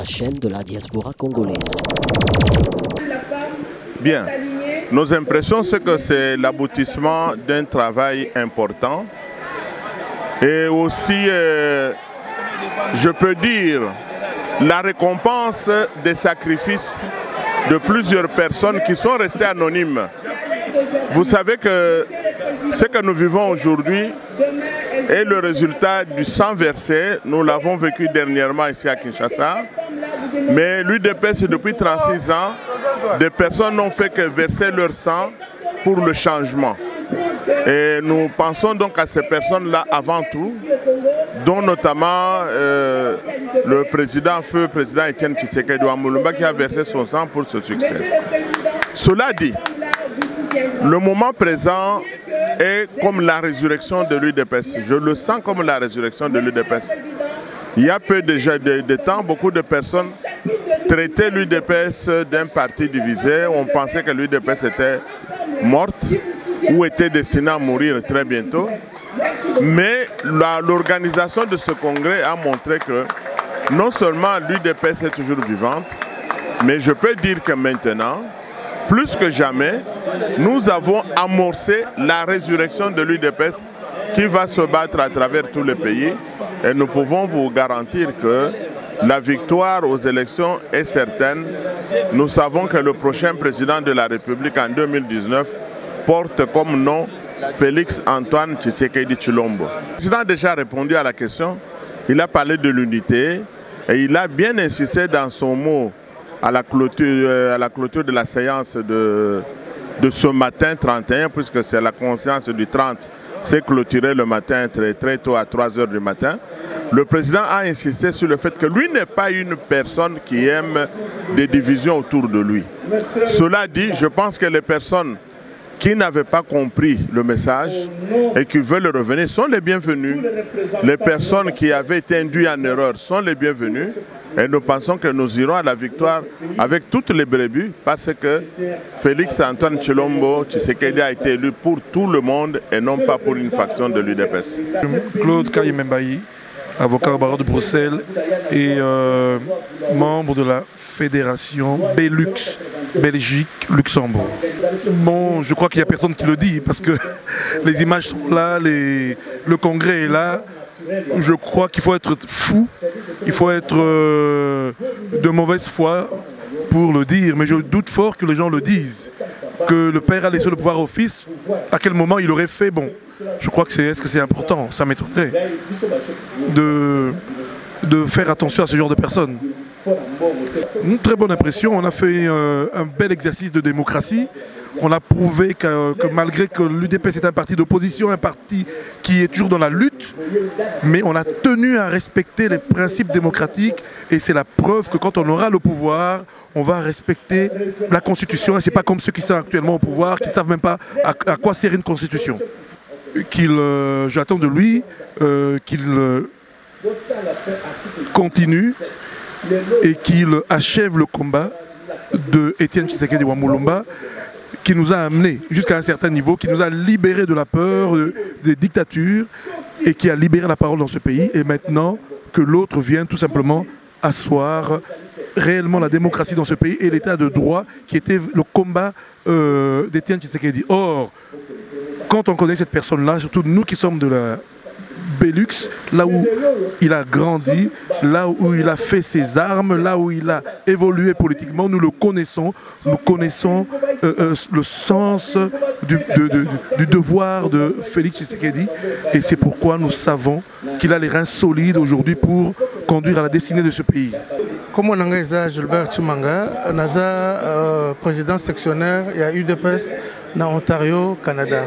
la chaîne de la diaspora congolaise. Bien, nos impressions, c'est que c'est l'aboutissement d'un travail important. Et aussi, je peux dire, la récompense des sacrifices de plusieurs personnes qui sont restées anonymes. Vous savez que ce que nous vivons aujourd'hui est le résultat du sang versé. Nous l'avons vécu dernièrement ici à Kinshasa. Mais l'UDPS, depuis 36 ans, des personnes n'ont fait que verser leur sang pour le changement. Et nous pensons donc à ces personnes-là avant tout, dont notamment le président feu président Etienne Tshisekedi Wamulumba qui a versé son sang pour ce succès. Cela dit, le moment présent est comme la résurrection de l'UDPS. Je le sens comme la résurrection de l'UDPS. Il y a peu de temps, beaucoup de personnes traitaient l'UDPS d'un parti divisé. On pensait que l'UDPS était morte ou était destinée à mourir très bientôt. Mais l'organisation de ce congrès a montré que non seulement l'UDPS est toujours vivante, mais je peux dire que maintenant, plus que jamais, nous avons amorcé la résurrection de l'UDPS qui va se battre à travers tous les pays. Et nous pouvons vous garantir que la victoire aux élections est certaine. Nous savons que le prochain président de la République en 2019 porte comme nom Félix Antoine Tshisekedi Tshilombo. Le président a déjà répondu à la question. Il a parlé de l'unité et il a bien insisté dans son mot à la clôture de la séance de ce matin 31, puisque c'est la conscience du 30, c'est clôturé le matin très tôt à 3 h du matin. Le président a insisté sur le fait que lui n'est pas une personne qui aime des divisions autour de lui. Cela dit, je pense que les personnes qui n'avaient pas compris le message et qui veulent revenir sont les bienvenus. Les personnes qui avaient été induites en erreur sont les bienvenues. Et nous pensons que nous irons à la victoire avec toutes les brebis parce que Félix Antoine Tshilombo Tshisekedi a été élu pour tout le monde et non pas pour une faction de l'UDPS. Claude Kayemembayi, avocat au barreau de Bruxelles et membre de la fédération Belux, Belgique-Luxembourg. Bon, je crois qu'il n'y a personne qui le dit parce que les images sont là, le congrès est là. Je crois qu'il faut être fou, il faut être de mauvaise foi pour le dire, mais je doute fort que les gens le disent. Que le père a laissé le pouvoir au fils, à quel moment il aurait fait, bon, je crois que est-ce que c'est important, ça m'étonnerait de faire attention à ce genre de personnes. Une très bonne impression, on a fait un bel exercice de démocratie. On a prouvé que malgré que l'UDPS est un parti d'opposition, un parti qui est toujours dans la lutte, mais on a tenu à respecter les principes démocratiques et c'est la preuve que quand on aura le pouvoir, on va respecter la Constitution. Et ce n'est pas comme ceux qui sont actuellement au pouvoir, qui ne savent même pas à quoi sert une Constitution. J'attends de lui qu'il continue et qu'il achève le combat de Etienne Tshisekedi Wamulumba, qui nous a amenés jusqu'à un certain niveau, qui nous a libérés de la peur, des dictatures, et qui a libéré la parole dans ce pays. Et maintenant, que l'autre vienne tout simplement asseoir réellement la démocratie dans ce pays et l'état de droit, qui était le combat d'Etienne Tshisekedi. Or, quand on connaît cette personne-là, surtout nous qui sommes de la Belux, là où il a grandi, là où il a fait ses armes, là où il a évolué politiquement, nous le connaissons, le sens du devoir de Félix Tshisekedi et c'est pourquoi nous savons qu'il a les reins solides aujourd'hui pour conduire à la destinée de ce pays. Comme on a Gilbert Chimanga, naza président sectionnaire et à UDPS dans Ontario, Canada.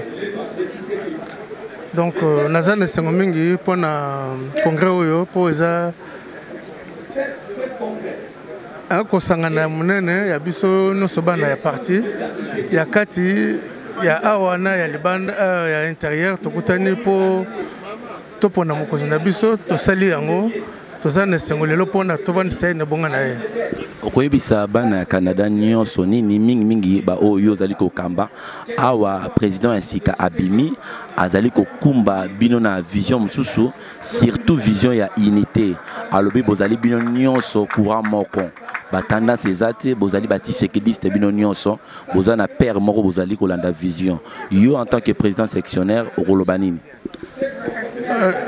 Donc, naza ne sengo mingi pour le congrès oyo pour eza akosangana munene ya biso nyonso bana ya parti ya kati ya awana ya libanda ya intérieur tokutani po topona mokonzi na biso tosali yango tozana sengolelo pona tobandisa ne bonga na ye. Okoyebisa bana Canada nyonso nini mingi ba oyo zali ko kamba awa président Nsika abimi azali ko kumba bino na vision mususu surtout vision ya unité alobi bozali bino nyonso courant moko batanda sezate bozali batisekediste bino nyonso bozana père moko bozali kolanda vision yo en tant que président sectionnaire okolobanini.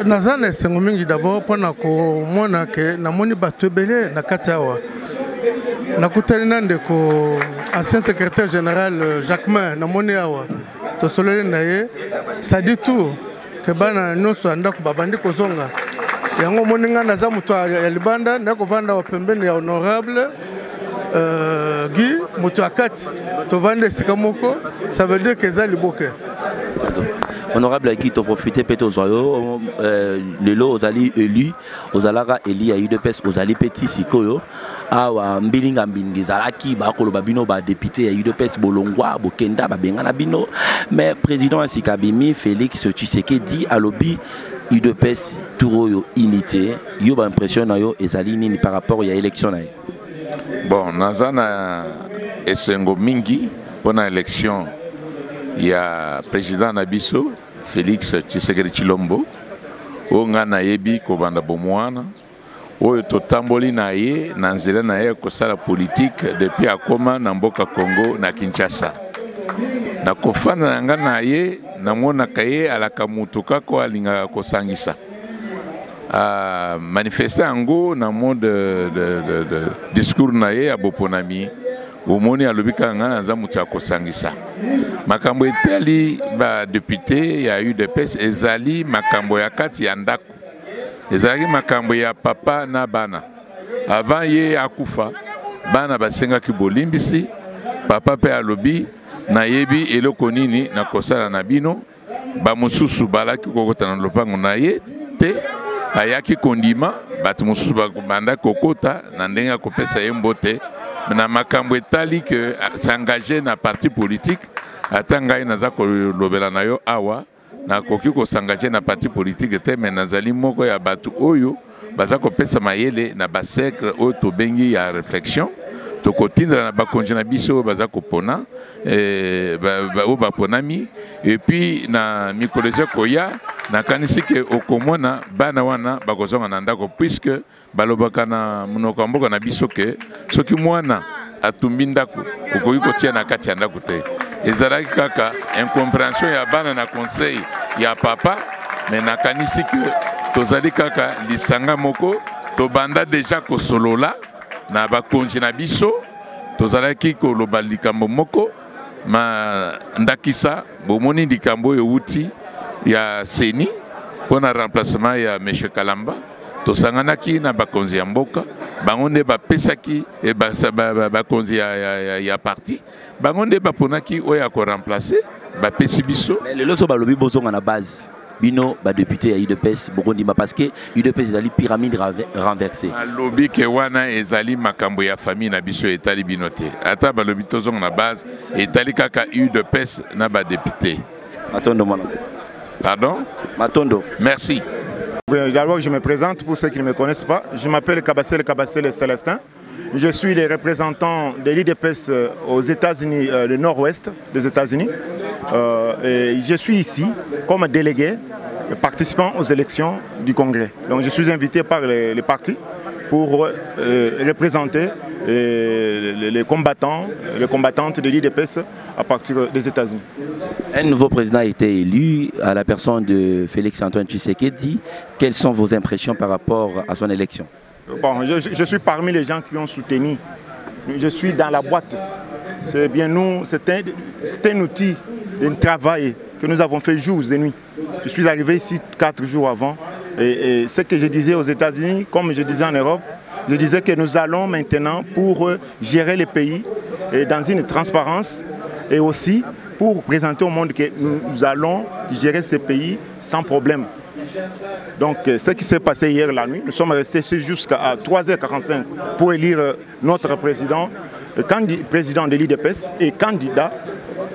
Nazana sengo mingi d'abord pona ko mona ke namoni batebele na kati awa. Nakutani ndeko ancien secrétaire général Jacquemin namoni awa to solele na ye ça dit tout que bana nyonso andako babandi kozonga yango moninga naza muto ya libanda ndako vanda wa pembeni ya honorable Guy muto akati to vande sikamoko ça veut dire que za liboke. Honorable qui te profite peut-être aux joyaux le lot aux alliés élus aux alara éli à UDPS aux alliés petits sikoyo awa mbilinga mbingizalaki ba koloba bino ba député à UDPS bolongwa bokenda ba bengana bino mais président Nsika bimi Félix Tshisekedi alobi UDPS touro unité yo ba impression na yo ezali nini par rapport à élection na. Bon nazana esengo mingi pona élection il y a président Nabiso Félix Tshisekedi Chilombo o ngana yebi ko banda bomwana o totamboli na ye na nzela na ye ko sala politique depuis akoma na mboka Congo na Kinshasa na kofanda ngana ye na mona kaye alaka mutuka ko alinga ko sangisa a manifester ngo na mode de discours na ye aboponami omoni alobika ngana za mutu akosangisa makambo etali ba député ya UDPS ezali makambo ya kati ya ndako ezali makambo ya papa na bana avant ye akufa bana basenga ki bolimbisi papa pe alobi na yebi eloko nini na kosala na bino ba mususu balaki kokota na lopango na ye te ayaki kondima batu mususu banda kokota na ndenga kopesa ye mbote na makambo etali que s'engager na parti politique atanga inaza ko lobela na yo awa na koki ko s'engager na parti politique te mais nazali moko ya batu oyo baza ko pesa mayele na basekre o to bengi ya réflexion to kotindra na bakonje na biso baza ko pona ba ponami et puis na mikolese koya na kanisi ke okomona bana wana bakozonga na ndako puisque balobaka na munoko mboka na biso ke soki mwana atumbi ndako okoki kotia na kati ya ndako te ezalaki kaka incompréhension ya bana na conseil ya papa mais na kanisi ke tozali kaka lisanga moko tobanda deja kosolola na bakonzi na biso tozalaki koloba likambo moko ma ndakisa bomoni likambo euti ya seni pona remplacement ya M. Kalamba tosanganaki na bakonzi ya mboka bango nde bapesaki e bakonzi ya parti bango nde baponaki oyo ya ko remplacer bapesi biso lelo so balobi bozonga na base bino ba député ya UDPS bokondima parce que UDPS ezali pyramide renversée balobi ke wana ezali makambo ya famille na biso etali bino te ata balobi tozonga na base etali kaka UDPS na ba député. Matondo mwana. Pardon? Matondo. Merci. D'abord, je me présente pour ceux qui ne me connaissent pas. Je m'appelle Kabassel Célestin. Je suis le représentant de l'UDPS aux États-Unis, le nord-ouest des États-Unis. Et je suis ici comme délégué participant aux élections du Congrès. Donc je suis invité par les partis pour représenter les combattants, les combattantes de l'UDPS à partir des États-Unis. Un nouveau président a été élu à la personne de Félix Antoine Tshisekedi. Quelles sont vos impressions par rapport à son élection? Bon, je suis parmi les gens qui ont soutenu. Je suis dans la boîte. C'est bien nous, c'est un outil de travail que nous avons fait jour et nuit. Je suis arrivé ici 4 jours avant. Et ce que je disais aux États-Unis, comme je disais en Europe, je disais que nous allons maintenant pour gérer le pays dans une transparence et aussi pour présenter au monde que nous allons gérer ce pays sans problème. Donc ce qui s'est passé hier la nuit, nous sommes restés jusqu'à 3h45 pour élire notre président, président de l'UDPS et candidat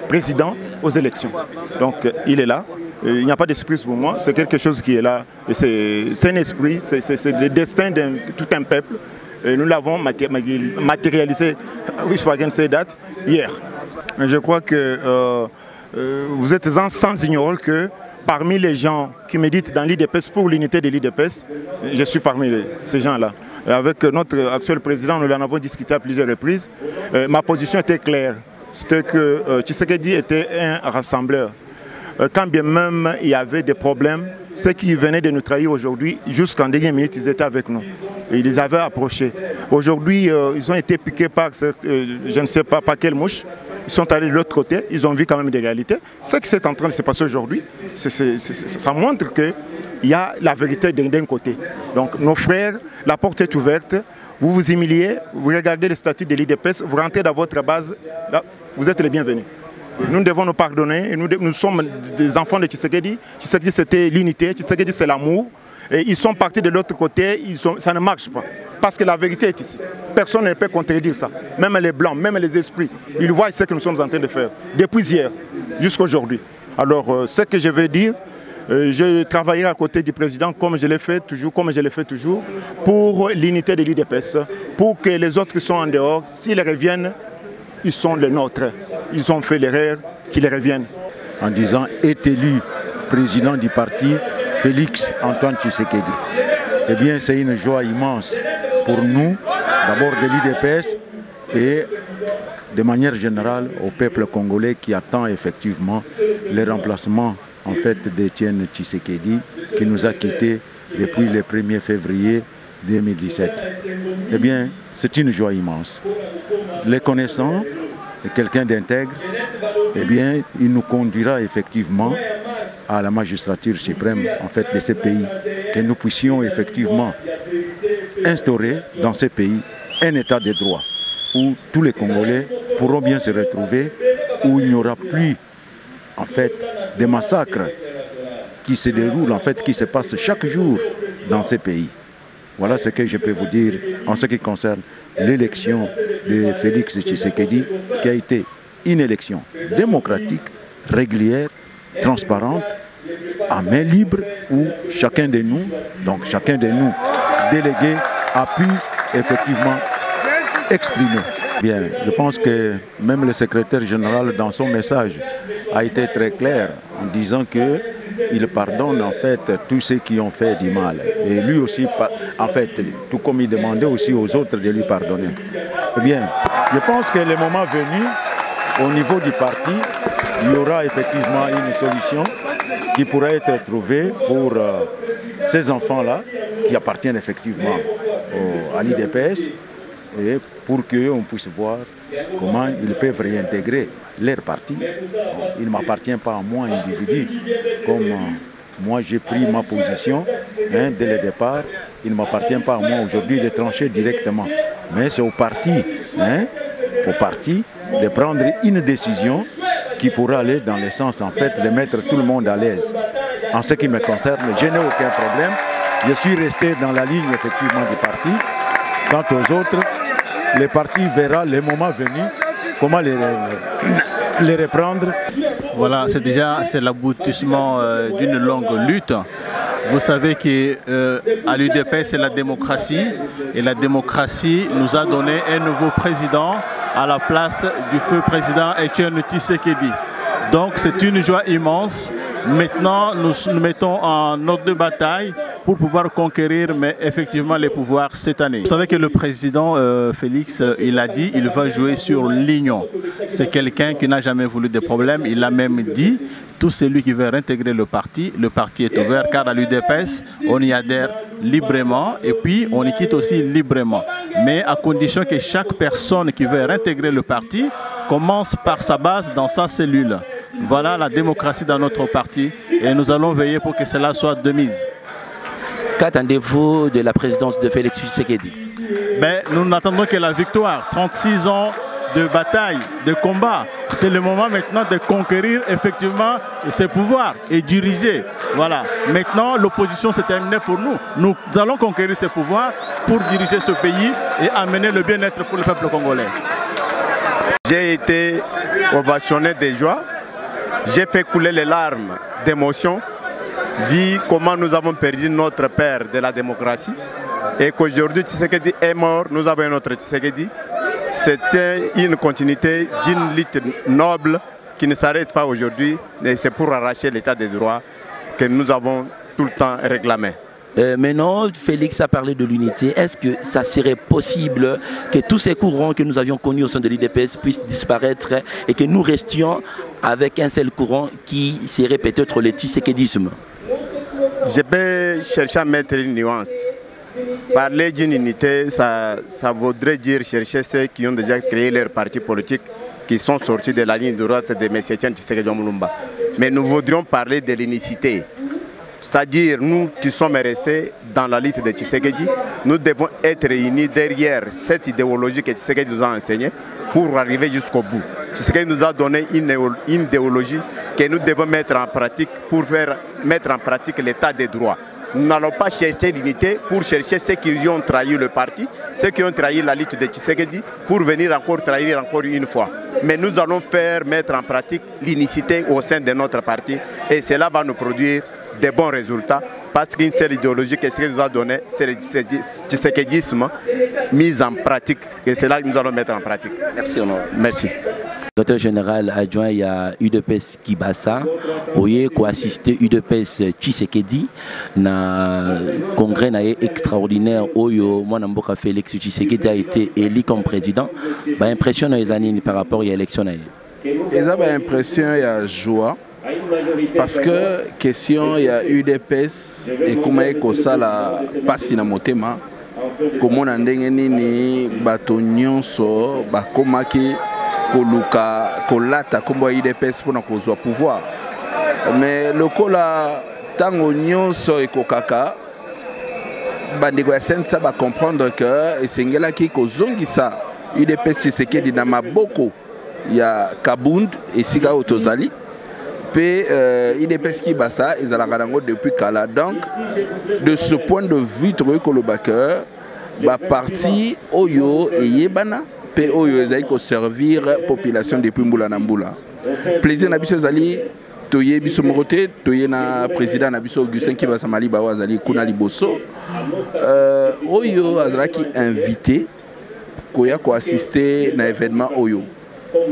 président aux élections. Donc il est là il n'y a pas de surprise pour moi, c'est quelque chose qui est là. C'est un esprit, c'est le destin de tout un peuple. Et nous l'avons matérialisé, if I can say that, hier. Je crois que vous êtes sans ignorer que parmi les gens qui méditent dans l'IDPS pour l'unité de l'IDPS, je suis parmi ces gens-là. Avec notre actuel président, nous en avons discuté à plusieurs reprises. Ma position était claire. C'était que Tshisekedi était un rassembleur. Quand bien même il y avait des problèmes, ceux qui venaient de nous trahir aujourd'hui, jusqu'en dernière minute, ils étaient avec nous. Et ils les avaient approchés. Aujourd'hui, ils ont été piqués par, je ne sais pas par quelle mouche. Ils sont allés de l'autre côté, ils ont vu quand même des réalités. Ce qui est en train de se passer aujourd'hui, ça montre qu'il y a la vérité d'un côté. Donc nos frères, la porte est ouverte. Vous vous humiliez, vous regardez le statut de l'IDPS, vous rentrez dans votre base, là, vous êtes les bienvenus. Nous devons nous pardonner, et nous sommes des enfants de Tshisekedi. Tshisekedi c'était l'unité, Tshisekedi c'est l'amour. Et ils sont partis de l'autre côté, ça ne marche pas. Parce que la vérité est ici. Personne ne peut contredire ça. Même les blancs, même les esprits, ils voient ce que nous sommes en train de faire. Depuis hier jusqu'à aujourd'hui. Alors ce que je veux dire, je travaillerai à côté du président comme je l'ai fait toujours, pour l'unité de l'IDPS, pour que les autres qui sont en dehors, s'ils reviennent, ils sont les nôtres. Ils ont fait l'erreur, qu'ils reviennent. En disant est élu président du parti Félix Antoine Tshisekedi. Eh bien, c'est une joie immense pour nous, d'abord de l'IDPS et de manière générale au peuple congolais qui attend effectivement le remplacement en fait d'Étienne Tshisekedi qui nous a quittés depuis le 1er février 2017. Eh bien, c'est une joie immense. Les connaissant, quelqu'un d'intègre, eh bien, il nous conduira effectivement à la magistrature suprême en fait, de ce pays, que nous puissions effectivement instaurer dans ce pays un état de droit où tous les Congolais pourront bien se retrouver, où il n'y aura plus en fait des massacres qui se déroulent, en fait, qui se passent chaque jour dans ce pays. Voilà ce que je peux vous dire en ce qui concerne l'élection de Félix Tshisekedi, qui a été une élection démocratique, régulière, transparente, à main libre, où chacun de nous, délégués, a pu effectivement exprimer. Bien, je pense que même le secrétaire général, dans son message, a été très clair en disant qu'il pardonne en fait tous ceux qui ont fait du mal. Et lui aussi, en fait, tout comme il demandait aussi aux autres de lui pardonner. Eh bien, je pense que le moment venu, au niveau du parti, il y aura effectivement une solution qui pourrait être trouvée pour ces enfants-là, qui appartiennent effectivement à l'IDPS, et pour qu'on puisse voir comment ils peuvent réintégrer leur parti. Il ne m'appartient pas à moi, individu, comme moi j'ai pris ma position dès le départ. Il ne m'appartient pas à moi aujourd'hui de trancher directement. Mais c'est au parti de prendre une décision qui pourra aller dans le sens en fait de mettre tout le monde à l'aise. En ce qui me concerne, je n'ai aucun problème. Je suis resté dans la ligne effectivement du parti. Quant aux autres, le parti verra le moment venu comment les reprendre. Voilà, c'est l'aboutissement d'une longue lutte. Vous savez qu'à l'UDPS, c'est la démocratie. Et la démocratie nous a donné un nouveau président à la place du feu président Étienne Tshisekedi. Donc c'est une joie immense. Maintenant, nous mettons en ordre de bataille pour pouvoir conquérir, mais effectivement, les pouvoirs cette année. Vous savez que le président Félix, il a dit qu'il va jouer sur l'union. C'est quelqu'un qui n'a jamais voulu de problème. Il a même dit, tout celui qui veut réintégrer le parti est ouvert, car à l'UDPS, on y adhère librement et puis on y quitte aussi librement. Mais à condition que chaque personne qui veut réintégrer le parti commence par sa base dans sa cellule. Voilà la démocratie dans notre parti et nous allons veiller pour que cela soit de mise. Qu'attendez-vous de la présidence de Félix Tshisekedi? Nous n'attendons que la victoire. 36 ans de bataille, de combat. C'est le moment maintenant de conquérir effectivement ses pouvoirs et diriger. Voilà. Maintenant, l'opposition s'est terminée pour nous. Nous allons conquérir ses pouvoirs pour diriger ce pays et amener le bien-être pour le peuple congolais. J'ai été ovationné de joie. J'ai fait couler les larmes d'émotion, vu comment nous avons perdu notre père de la démocratie et qu'aujourd'hui Tshisekedi est mort, nous avons un autre Tshisekedi. C'était une continuité d'une lutte noble qui ne s'arrête pas aujourd'hui, et c'est pour arracher l'état de droit que nous avons tout le temps réclamé. Maintenant, Félix a parlé de l'unité. Est-ce que ça serait possible que tous ces courants que nous avions connus au sein de l'UDPS puissent disparaître et que nous restions avec un seul courant qui serait peut-être le tshisekédisme? Je peux chercher à mettre une nuance. Parler d'une unité, ça voudrait dire chercher ceux qui ont déjà créé leur parti politique, qui sont sortis de la ligne droite de M. Tshisekedi Mulumba. Mais nous voudrions parler de l'unicité. C'est-à-dire, nous qui sommes restés dans la liste de Tshisekedi, nous devons être réunis derrière cette idéologie que Tshisekedi nous a enseignée pour arriver jusqu'au bout. Tshisekedi nous a donné une idéologie que nous devons mettre en pratique pour mettre en pratique l'état des droits. Nous n'allons pas chercher l'unité pour chercher ceux qui ont trahi le parti, ceux qui ont trahi la lutte de Tshisekedi pour venir encore trahir encore une fois. Mais nous allons mettre en pratique l'unicité au sein de notre parti et cela va nous produire des bons résultats parce qu'une seule idéologie que ce nous a donné, c'est le tshisekédisme mis en pratique et c'est là que nous allons mettre en pratique. Merci Honor. Merci. Secrétaire général adjoint, il y a UDPS Kibasa, qui a assisté UDPS Tshisekedi na congrès extraordinaire où Mwanamboka Félix Tshisekedi a été élu comme président. Impression par rapport à l'élection. Ils ont l'impression il y a joie. Parce que question il y a UDPS et comment ça la passe na motema comme on ndenge nini bato nyonso bakomaki koluka kolata kombo UDPS pour na kozwa pouvoir mais lokola tango nyonso ekokaka bandeko ya sensa ba comprendre que esengela ki kozongisa UDPS Tshisekedi na maboko ya Kabund esika otozali. UDPS Kibasa, ils ont depuis Kala. Donc, de ce point de vue, la partie Oyo et Yebana, Oyo ils servir la population depuis Mboula Namboula. Plaisir Nabiso Zali, Toye Biso Morote, Toye na président Nabiso Augustin Kibasa Mali Bawa Zali Kuna Liboso. Oyo Azraki invité, Koya ko assister à l'événement Oyo.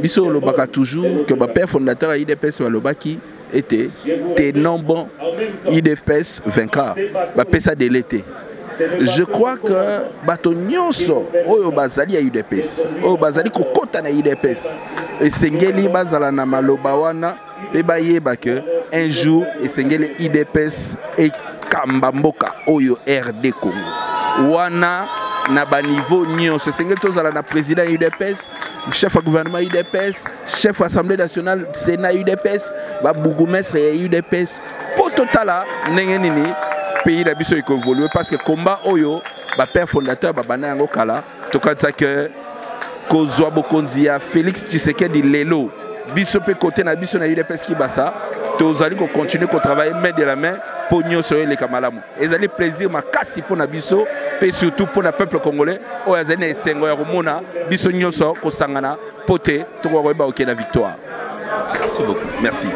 Biso lobaka toujours que le père fondateur de l'IDPS Walobaki était non bon IDPS vainqueur. Pesa de l'été. Je crois que bato nyonso oyo bazali ya UDPS, oyo bazali kokota na UDPS. Et sengeli bazala na maloba wana pe bayeba que un jour et sengeli UDPS et Kambamboka oyo RD Congo. Wana na ba niveau nyonso sengeli tozala na président UDPS, chef de gouvernement UDPS, chef de l'Assemblée nationale, Sénat UDPS, ba bourgmestre UDPS. Pour totala ndenge nini pays la biso évoluer parce que combat oyo ba père fondateur ba bana yango kala to kanza que kozwa bokonzi ya Félix Tshisekedi lelo biso pe côté na biso na UDPS Kibasa tozali ko continuer ko travailler main de la main pour nyonso les kamalamu ezali plaisir makasi pour na biso et surtout pour le peuple congolais o azali esengo ya komona biso nyonso ko sangana pote to ko ba ok la victoire. Merci beaucoup. Merci.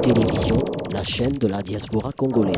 Télévision, la chaîne de la diaspora congolaise.